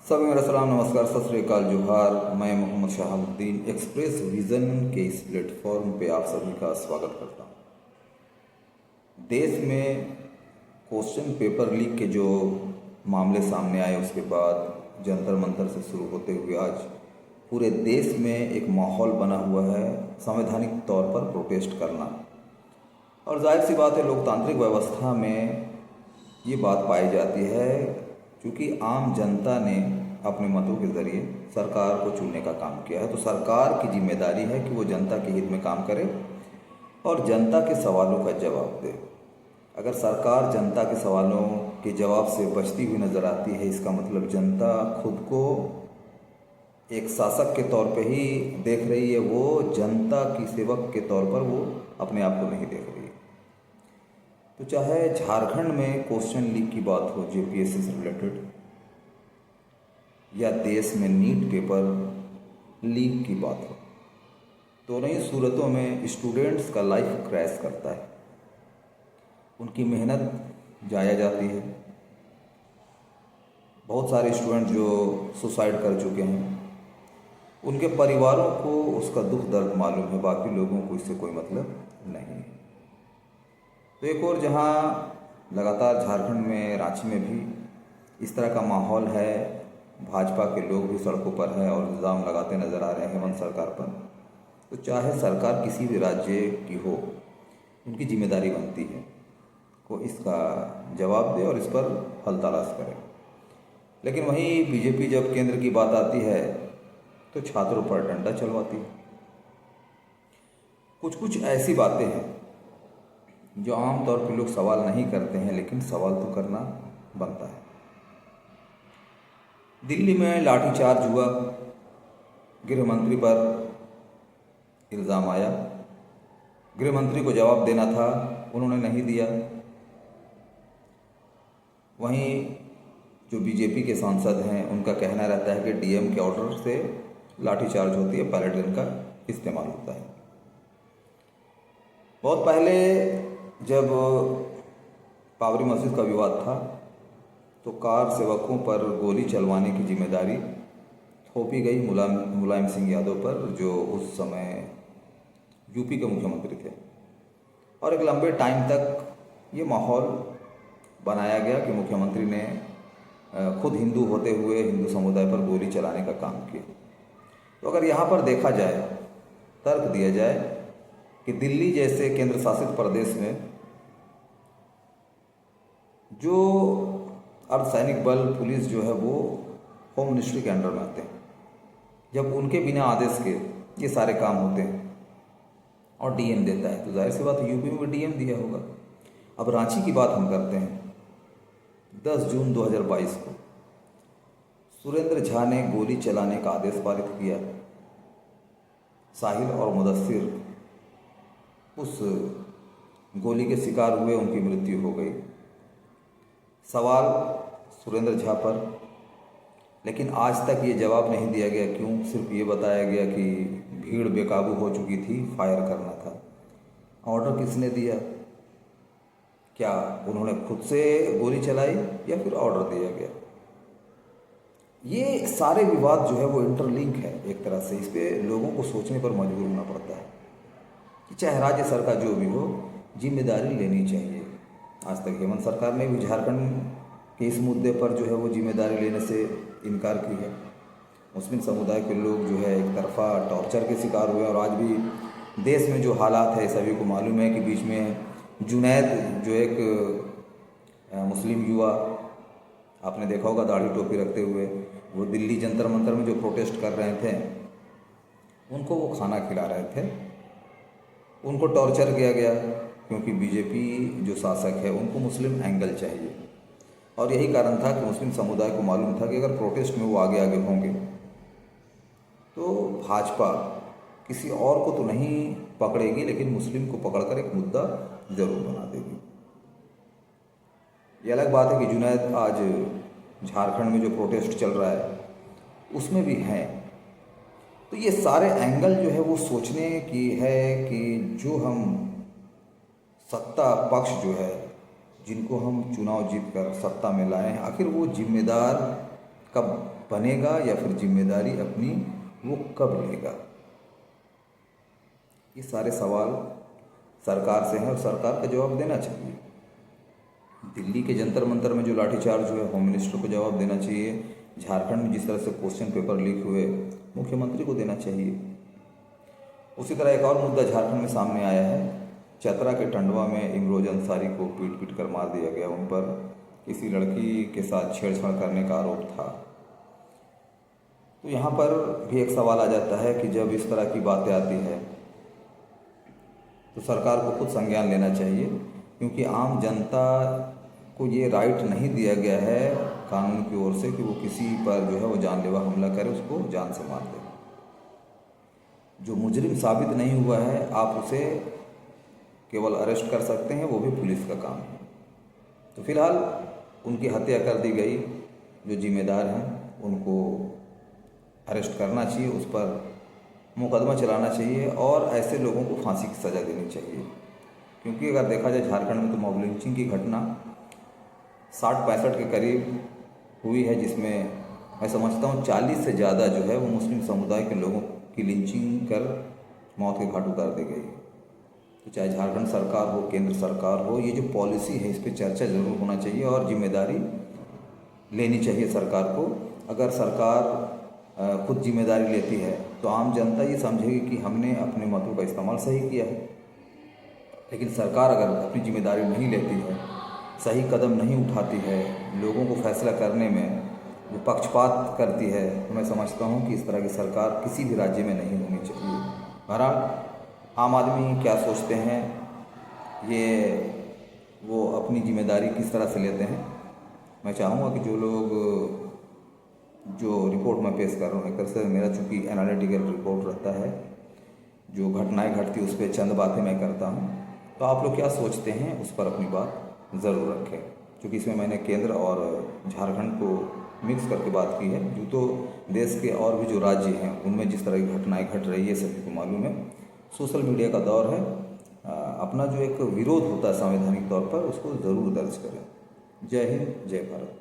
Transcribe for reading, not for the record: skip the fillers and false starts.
सभी मेरा सलाम, नमस्कार, सत श्री अकाल, जोहार। मैं मोहम्मद शहाबुद्दीन एक्सप्रेस विज़न के इस प्लेटफॉर्म पे आप सभी का स्वागत करता हूँ। देश में क्वेश्चन पेपर लीक के जो मामले सामने आए, उसके बाद जंतर मंतर से शुरू होते हुए आज पूरे देश में एक माहौल बना हुआ है संवैधानिक तौर पर प्रोटेस्ट करना। और जाहिर सी बात है, लोकतांत्रिक व्यवस्था में ये बात पाई जाती है क्योंकि आम जनता ने अपने मतों के ज़रिए सरकार को चुनने का काम किया है, तो सरकार की जिम्मेदारी है कि वो जनता के हित में काम करे और जनता के सवालों का जवाब दे। अगर सरकार जनता के सवालों के जवाब से बचती हुई नज़र आती है, इसका मतलब जनता खुद को एक शासक के तौर पे ही देख रही है, वो जनता की सेवक के तौर पर वो अपने आप को नहीं देख रही है। तो चाहे झारखंड में क्वेश्चन लीक की बात हो जेपीएससी से रिलेटेड, या देश में नीट पेपर लीक की बात हो, दोनों ही सूरतों में स्टूडेंट्स का लाइफ क्रैश करता है, उनकी मेहनत जाया जाती है। बहुत सारे स्टूडेंट जो सुसाइड कर चुके हैं, उनके परिवारों को उसका दुख दर्द मालूम है, बाकी लोगों को इससे कोई मतलब नहीं है। तो एक और जहां लगातार झारखंड में, रांची में भी इस तरह का माहौल है, भाजपा के लोग भी सड़कों पर हैं और इल्ज़ाम लगाते नज़र आ रहे हैं हेमंत सरकार पर। तो चाहे सरकार किसी भी राज्य की हो, उनकी जिम्मेदारी बनती है को इसका जवाब दे और इस पर हल तलाश करे। लेकिन वहीं बीजेपी जब केंद्र की बात आती है तो छात्रों पर डंडा चलवाती है। कुछ कुछ ऐसी बातें हैं जो आमतौर पर लोग सवाल नहीं करते हैं, लेकिन सवाल तो करना बनता है। दिल्ली में लाठीचार्ज हुआ, गृह मंत्री पर इल्ज़ाम आया, गृह मंत्री को जवाब देना था, उन्होंने नहीं दिया। वहीं जो बीजेपी के सांसद हैं, उनका कहना रहता है कि डीएम के ऑर्डर से लाठीचार्ज होती है, पैलेट गन का इस्तेमाल होता है। बहुत पहले जब बाबरी मस्जिद का विवाद था, तो कार सेवकों पर गोली चलवाने की जिम्मेदारी थोपी गई मुलायम सिंह यादव पर, जो उस समय यूपी के मुख्यमंत्री थे। और एक लंबे टाइम तक ये माहौल बनाया गया कि मुख्यमंत्री ने खुद हिंदू होते हुए हिंदू समुदाय पर गोली चलाने का काम किया। तो अगर यहाँ पर देखा जाए, तर्क दिया जाए कि दिल्ली जैसे केंद्र शासित प्रदेश में जो अर्धसैनिक बल, पुलिस जो है, वो होम मिनिस्ट्री के अंडर में आते हैं, जब उनके बिना आदेश के ये सारे काम होते हैं और डीएम देता है, तो जाहिर सी बात यूपी में भी डीएम दिया होगा। अब रांची की बात हम करते हैं। 10 जून 2022 को सुरेंद्र झा ने गोली चलाने का आदेश पारित किया। साहिल और मुदस्सिर उस गोली के शिकार हुए, उनकी मृत्यु हो गई। सवाल सुरेंद्र झा पर, लेकिन आज तक ये जवाब नहीं दिया गया क्यों। सिर्फ ये बताया गया कि भीड़ बेकाबू हो चुकी थी, फायर करना था। ऑर्डर किसने दिया? क्या उन्होंने खुद से गोली चलाई या फिर ऑर्डर दिया गया? ये सारे विवाद जो है वो इंटरलिंक है एक तरह से। इस पर लोगों को सोचने पर मजबूर होना पड़ता है कि चाहे राज्य सरकार जो भी हो, जिम्मेदारी लेनी चाहिए। आज तक हेमंत सरकार ने भी झारखंड के इस मुद्दे पर जो है वो जिम्मेदारी लेने से इनकार की है। मुस्लिम समुदाय के लोग जो है एक तरफा टॉर्चर के शिकार हुए, और आज भी देश में जो हालात है सभी को मालूम है कि बीच में जुनैद जो एक मुस्लिम युवा, आपने देखा होगा दाढ़ी टोपी रखते हुए, वो दिल्ली जंतर मंतर में जो प्रोटेस्ट कर रहे थे, उनको वो खाना खिला रहे थे। उनको टॉर्चर किया गया क्योंकि बीजेपी जो शासक है उनको मुस्लिम एंगल चाहिए, और यही कारण था कि मुस्लिम समुदाय को मालूम था कि अगर प्रोटेस्ट में वो आगे आगे होंगे तो भाजपा किसी और को तो नहीं पकड़ेगी, लेकिन मुस्लिम को पकड़कर एक मुद्दा जरूर बना देगी। ये अलग बात है कि जुनैद आज झारखंड में जो प्रोटेस्ट चल रहा है उसमें भी हैं। तो ये सारे एंगल जो है वो सोचने की है कि जो हम सत्ता पक्ष जो है, जिनको हम चुनाव जीत कर सत्ता में लाए हैं, आखिर वो जिम्मेदार कब बनेगा या फिर जिम्मेदारी अपनी वो कब लेगा। ये सारे सवाल सरकार से हैं और सरकार का जवाब देना चाहिए। दिल्ली के जंतर मंतर में जो लाठीचार्ज हुए, होम मिनिस्टर को जवाब देना चाहिए। झारखंड में जिस तरह से क्वेश्चन पेपर लीक हुए, मुख्यमंत्री को देना चाहिए। उसी तरह एक और मुद्दा झारखंड में सामने आया है। चतरा के टंडवा में इमरोज अंसारी को पीट कर मार दिया गया। उन पर किसी लड़की के साथ छेड़छाड़ करने का आरोप था। तो यहाँ पर भी एक सवाल आ जाता है कि जब इस तरह की बातें आती है तो सरकार को खुद संज्ञान लेना चाहिए, क्योंकि आम जनता को ये राइट नहीं दिया गया है कानून की ओर से कि वो किसी पर जो है वो जानलेवा हमला करे, उसको जान से मार दे। जो मुजरिम साबित नहीं हुआ है आप उसे केवल अरेस्ट कर सकते हैं, वो भी पुलिस का काम है। तो फिलहाल उनकी हत्या कर दी गई। जो जिम्मेदार हैं उनको अरेस्ट करना चाहिए, उस पर मुकदमा चलाना चाहिए और ऐसे लोगों को फांसी की सज़ा देनी चाहिए। क्योंकि अगर देखा जाए झारखंड में तो मॉब लिंचिंग की घटना 60-65 के करीब हुई है, जिसमें मैं समझता हूँ 40 से ज़्यादा जो है वो मुस्लिम समुदाय के लोगों की लिंचिंग कर मौत के घाट उतार दी गई। तो चाहे झारखंड सरकार हो, केंद्र सरकार हो, ये जो पॉलिसी है इस पर चर्चा ज़रूर होना चाहिए और जिम्मेदारी लेनी चाहिए सरकार को। अगर सरकार खुद जिम्मेदारी लेती है तो आम जनता ये समझेगी कि हमने अपने मतों का इस्तेमाल सही किया है। लेकिन सरकार अगर अपनी जिम्मेदारी नहीं लेती है, सही कदम नहीं उठाती है, लोगों को फैसला करने में जो पक्षपात करती है, तो मैं समझता हूँ कि इस तरह की सरकार किसी भी राज्य में नहीं होनी चाहिए। बहरहाल आम आदमी क्या सोचते हैं, ये वो अपनी जिम्मेदारी किस तरह से लेते हैं। मैं चाहूँगा कि जो लोग जो रिपोर्ट मैं पेश कर रहा हूँ, एक तरह से मेरा चूँकि एनालिटिकल रिपोर्ट रहता है, जो घटनाएं घटती उस पर चंद बातें मैं करता हूँ, तो आप लोग क्या सोचते हैं उस पर अपनी बात ज़रूर रखें। क्योंकि इसमें मैंने केंद्र और झारखंड को मिक्स करके बात की है। जो तो देश के और भी जो राज्य हैं उनमें जिस तरह की घटनाएँ घट रही है सभी को मालूम है। सोशल मीडिया का दौर है, अपना जो एक विरोध होता है संवैधानिक तौर पर उसको ज़रूर दर्ज करें। जय हिंद, जय भारत।